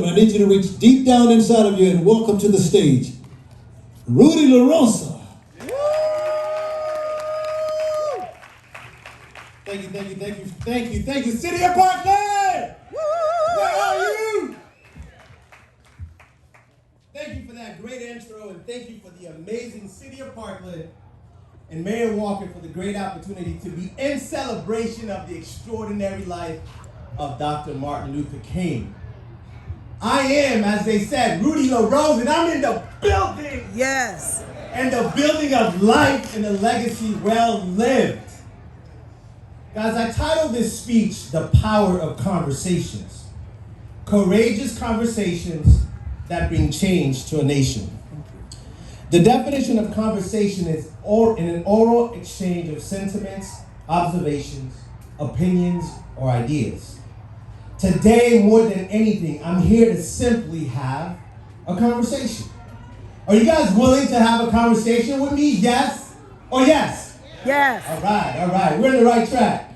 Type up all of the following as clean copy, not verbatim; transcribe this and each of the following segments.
I need you to reach deep down inside of you and welcome to the stage, Rudy LaRosa. Thank you, City of Parkland! Where are you? Thank you for that great intro, and thank you for the amazing City of Parkland and Mayor Walker for the great opportunity to be in celebration of the extraordinary life of Dr. Martin Luther King. I am, as they said, Rudy LaRose, and I'm in the building. Yes. And the building of life and a legacy well lived. Guys, I titled this speech, The Power of Conversations. Courageous conversations that bring change to a nation. The definition of conversation is an oral exchange of sentiments, observations, opinions, or ideas. Today, more than anything, I'm here to simply have a conversation. Are you guys willing to have a conversation with me? Yes or yes? Yes. All right. We're on the right track.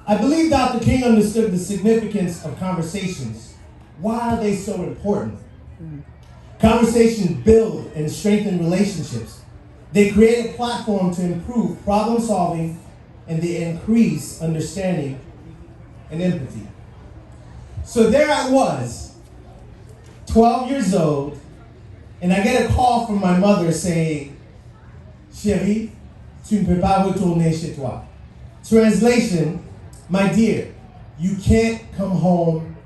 I believe Dr. King understood the significance of conversations. Why are they so important? Conversations build and strengthen relationships. They create a platform to improve problem solving, and they increase understanding and empathy. So there I was, 12 years old, and I get a call from my mother saying, "Chérie, tu ne peux pas retourner chez toi." Translation, my dear, you can't come home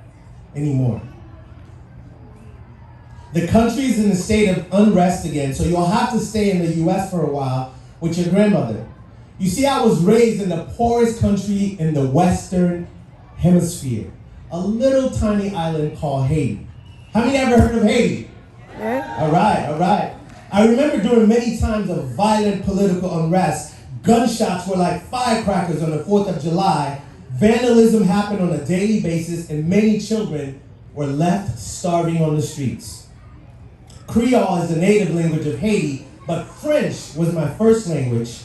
anymore. The country is in a state of unrest again, so you'll have to stay in the US for a while with your grandmother. You see, I was raised in the poorest country in the Western Hemisphere, a little tiny island called Haiti. How many ever heard of Haiti? Yeah. All right. I remember during many times of violent political unrest, gunshots were like firecrackers on the 4th of July, vandalism happened on a daily basis, and many children were left starving on the streets. Creole is the native language of Haiti, but French was my first language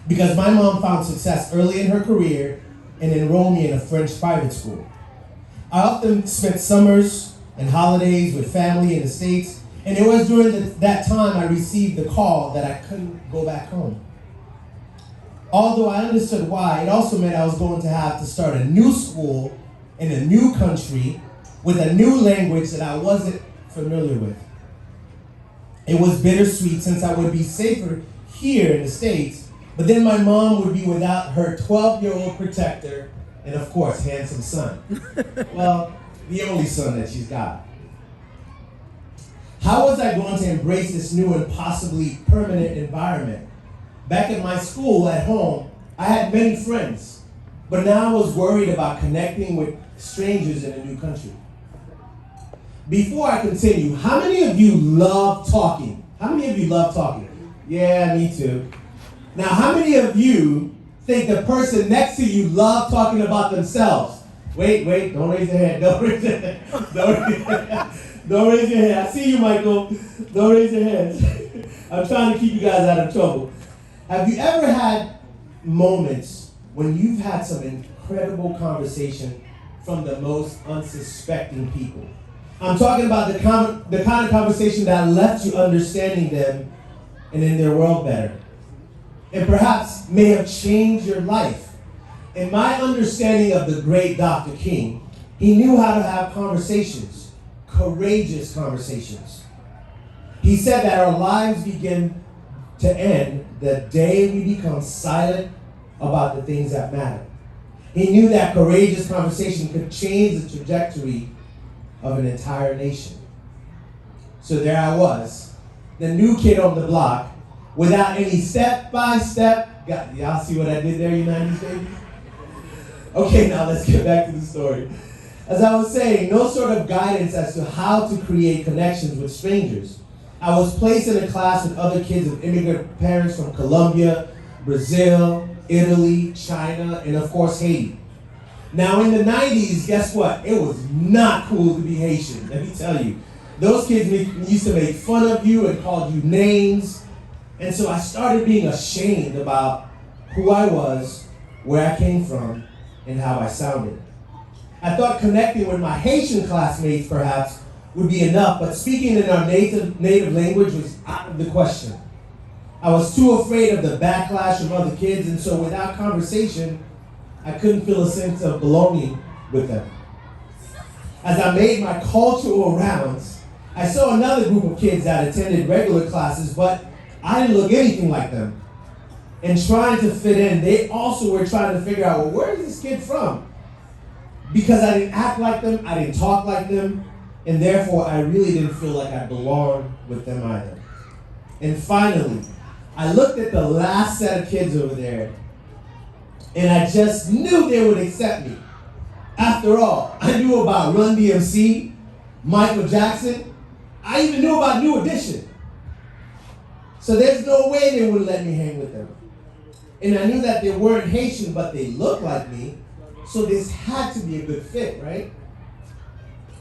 because my mom found success early in her career and enrolled me in a French private school. I often spent summers and holidays with family in the States, and it was during that time I received the call that I couldn't go back home. Although I understood why, it also meant I was going to have to start a new school in a new country with a new language that I wasn't familiar with. It was bittersweet since I would be safer here in the States, but then my mom would be without her 12-year-old protector and, of course, handsome son. Well, the only son that she's got. How was I going to embrace this new and possibly permanent environment? Back at my school at home, I had many friends, but now I was worried about connecting with strangers in a new country. Before I continue, how many of you love talking? How many of you love talking? Yeah, me too. Now, how many of you think the person next to you loves talking about themselves? Wait, don't raise your hand. Don't raise your hand. Don't raise your hand. I see you, Michael. Don't raise your hands. I'm trying to keep you guys out of trouble. Have you ever had moments when you've had some incredible conversation from the most unsuspecting people? I'm talking about the kind of conversation that left you understanding them and in their world better, and perhaps may have changed your life. In my understanding of the great Dr. King, he knew how to have conversations, courageous conversations. He said that our lives begin to end the day we become silent about the things that matter. He knew that courageous conversation could change the trajectory of an entire nation. So there I was, the new kid on the block, without any step-by-step. Y'all see what I did there, you 90s babies? Okay, now let's get back to the story. As I was saying, no sort of guidance as to how to create connections with strangers. I was placed in a class with other kids of immigrant parents from Colombia, Brazil, Italy, China, and of course Haiti. Now in the 90s, guess what? It was not cool to be Haitian, let me tell you. Those kids used to make fun of you and called you names. And so I started being ashamed about who I was, where I came from, and how I sounded. I thought connecting with my Haitian classmates perhaps would be enough, but speaking in our native language was out of the question. I was too afraid of the backlash from other kids, and so without conversation, I couldn't feel a sense of belonging with them. As I made my cultural rounds, I saw another group of kids that attended regular classes, but I didn't look anything like them. And trying to fit in, they also were trying to figure out, well, where is this kid from? Because I didn't act like them, I didn't talk like them, and therefore I really didn't feel like I belonged with them either. And finally, I looked at the last set of kids over there, and I just knew they would accept me. After all, I knew about Run DMC, Michael Jackson, I even knew about New Edition. So there's no way they would let me hang with them. And I knew that they weren't Haitian, but they looked like me, so this had to be a good fit, right?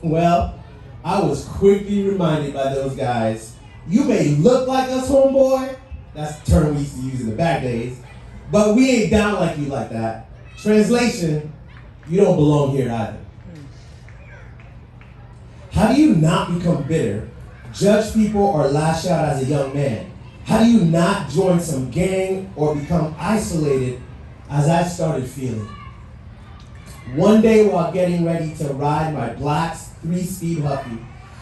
Well, I was quickly reminded by those guys, you may look like us, homeboy, that's the term we used to use in the back days, but we ain't down like you like that. Translation, you don't belong here either. How do you not become bitter, judge people, or lash out as a young man? How do you not join some gang or become isolated as I started feeling? One day while getting ready to ride my Black's 3-speed Huffy,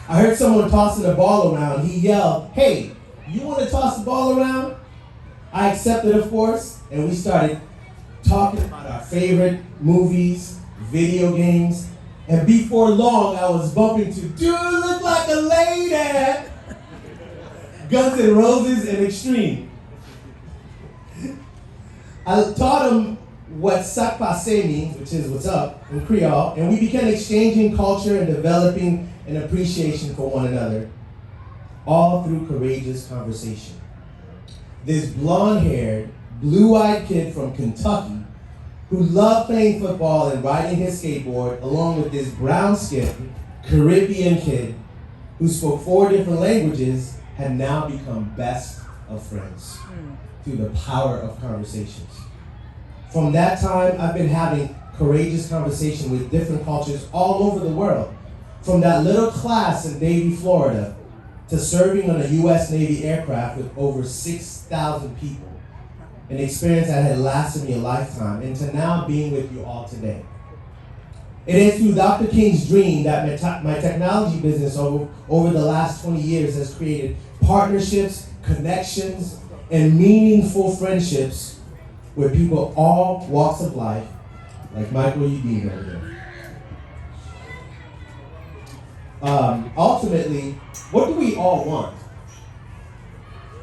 I heard someone tossing the ball around. He yelled, "Hey, you want to toss the ball around?" I accepted, of course, and we started talking about our favorite movies, video games, and before long I was bumping to "Do You Look Like a Lady?" Guns N' Roses and Extreme. I taught him what "sac passe" means, which is what's up, in Creole, and we began exchanging culture and developing an appreciation for one another, all through courageous conversation. This blonde-haired, blue-eyed kid from Kentucky who loved playing football and riding his skateboard, along with this brown-skinned Caribbean kid who spoke 4 different languages, had now become best of friends through the power of conversations. From that time, I've been having courageous conversation with different cultures all over the world, from that little class in Davie, Florida, to serving on a U.S. Navy aircraft with over 6,000 people, an experience that had lasted me a lifetime, and to now being with you all today. It is through Dr. King's dream that my technology business over the last 20 years has created partnerships, connections, and meaningful friendships with people all walks of life, like Michael Udine over there. Ultimately, what do we all want?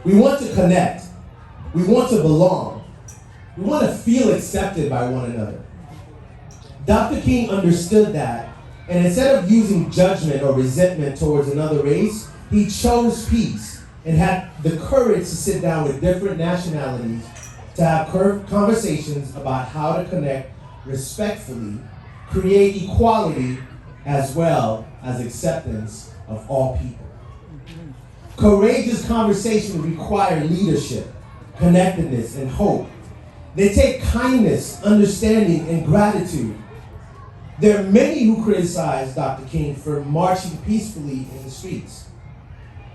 We want to connect. We want to belong. We want to feel accepted by one another. Dr. King understood that, and instead of using judgment or resentment towards another race, he chose peace and had the courage to sit down with different nationalities to have conversations about how to connect respectfully, create equality, as well as acceptance of all people. Courageous conversations require leadership, connectedness, and hope. They take kindness, understanding, and gratitude. There are many who criticize Dr. King for marching peacefully in the streets.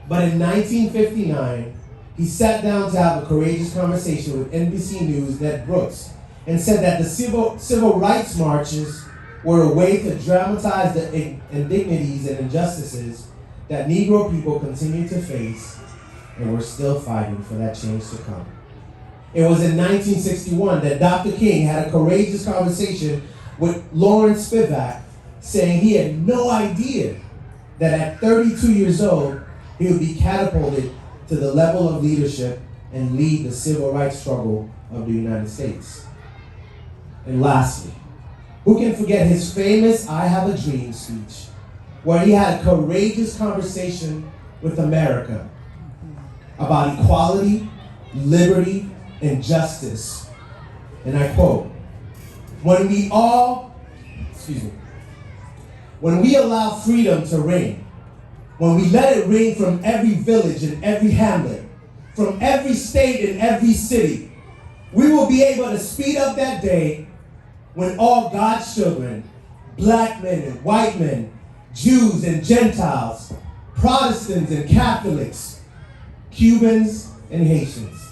But in 1959, he sat down to have a courageous conversation with NBC News' Ned Brooks and said that the civil rights marches were a way to dramatize the indignities and injustices that Negro people continue to face, and we're still fighting for that change to come. It was in 1961 that Dr. King had a courageous conversation with Lawrence Spivak, saying he had no idea that at 32 years old, he would be catapulted to the level of leadership and lead the civil rights struggle of the United States. And lastly, who can forget his famous "I Have a Dream" speech, where he had a courageous conversation with America about equality, liberty, and justice. And I quote, when we allow freedom to reign, when we let it ring from every village and every hamlet, from every state and every city, we will be able to speed up that day when all God's children black men and white men, Jews and Gentiles, Protestants and Catholics, Cubans and Haitians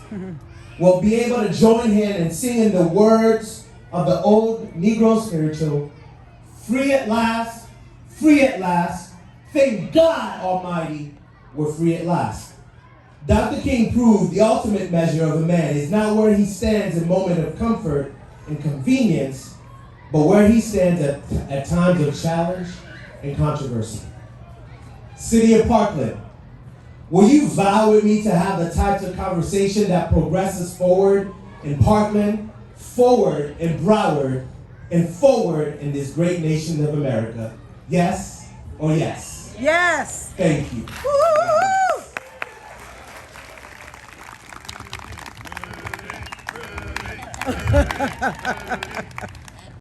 will be able to join hands and sing in the words of the old Negro spiritual, free at last, thank God Almighty, we're free at last. Dr. King proved the ultimate measure of a man is not where he stands in moment of comfort and convenience, but where he stands at times of challenge and controversy. City of Parkland, will you vow with me to have the types of conversation that progresses forward in Parkland, forward in Broward, and forward in this great nation of America? Yes or yes? Yes. Thank you. Woo-hoo-hoo.